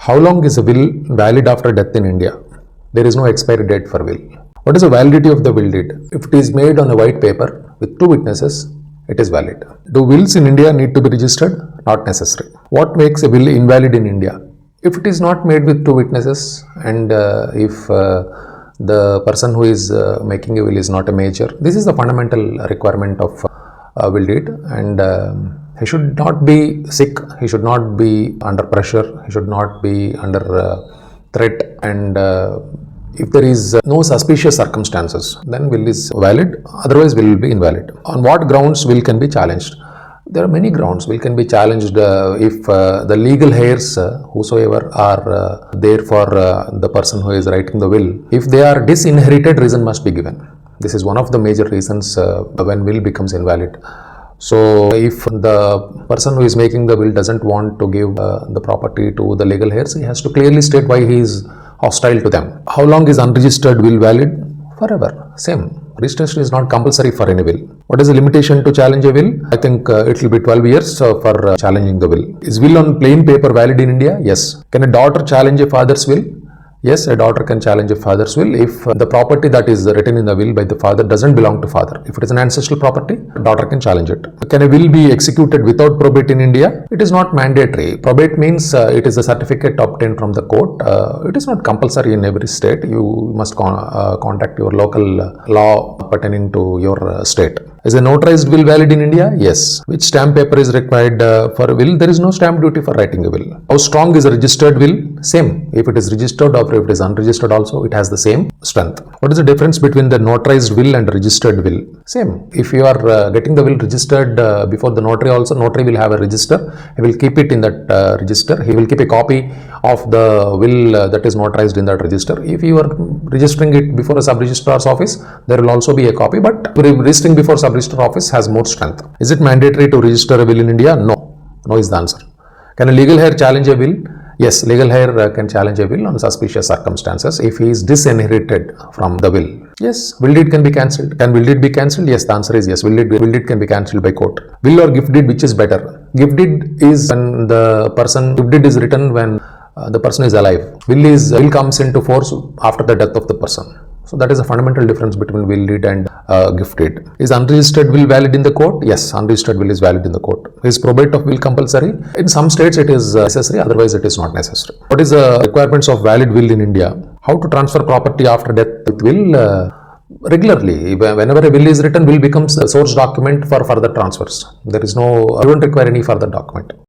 How long is a will valid after death in India? There is no expiry date for will. What is the validity of the will deed? If it is made on a white paper with two witnesses, it is valid. Do wills in India need to be registered? Not necessary. What makes a will invalid in India? If it is not made with two witnesses and if the person who is making a will is not a major, this is the fundamental requirement of will deed, and he should not be sick, he should not be under pressure, he should not be under threat, and if there is no suspicious circumstances, then will is valid, otherwise will be invalid. On what grounds will can be challenged? There are many grounds. Will can be challenged if the legal heirs, whosoever are there for the person who is writing the will, if they are disinherited, reason must be given. This is one of the major reasons when will becomes invalid. So if the person who is making the will doesn't want to give the property to the legal heirs, he has to clearly state why he is hostile to them. How long is unregistered will valid? Forever. Same. Registration is not compulsory for any will. What is the limitation to challenge a will? I think it will be 12 years for challenging the will. Is will on plain paper valid in India? Yes. Can a daughter challenge a father's will? Yes, a daughter can challenge a father's will if the property that is written in the will by the father doesn't belong to father. If it is an ancestral property, a daughter can challenge it. Can a will be executed without probate in India? It is not mandatory. Probate means it is a certificate obtained from the court. It is not compulsory in every state. You must contact your local law pertaining to your state. Is a notarized will valid in India? Yes. Which stamp paper is required for a will? There is no stamp duty for writing a will. How strong is a registered will? Same. If it is registered or if it is unregistered also, it has the same strength. What is the difference between the notarized will and registered will? Same. If you are getting the will registered before the notary also, notary will have a register. He will keep it in that register. He will keep a copy of the will that is notarized in that register. If you are registering it before a sub-registrar's office, there will also be a copy, but registering before sub-registrar office has more strength. Is it mandatory to register a will in India? No. No is the answer. Can a legal heir challenge a will? Yes, legal heir can challenge a will on suspicious circumstances if he is disinherited from the will. Yes, will deed can be cancelled. Can will deed be cancelled? Yes, the answer is yes. Will deed can be cancelled by court. Will or gift deed, which is better? Gift deed is when gift deed is written when the person is alive. Will comes into force after the death of the person. So that is a fundamental difference between will deed and gift deed. Is unregistered will valid in the court? Yes, unregistered will is valid in the court. Is probate of will compulsory? In some states it is necessary, otherwise it is not necessary. What is the requirements of valid will in India? How to transfer property after death with will? Regularly, whenever a will is written, will becomes a source document for further transfers. You don't require any further document.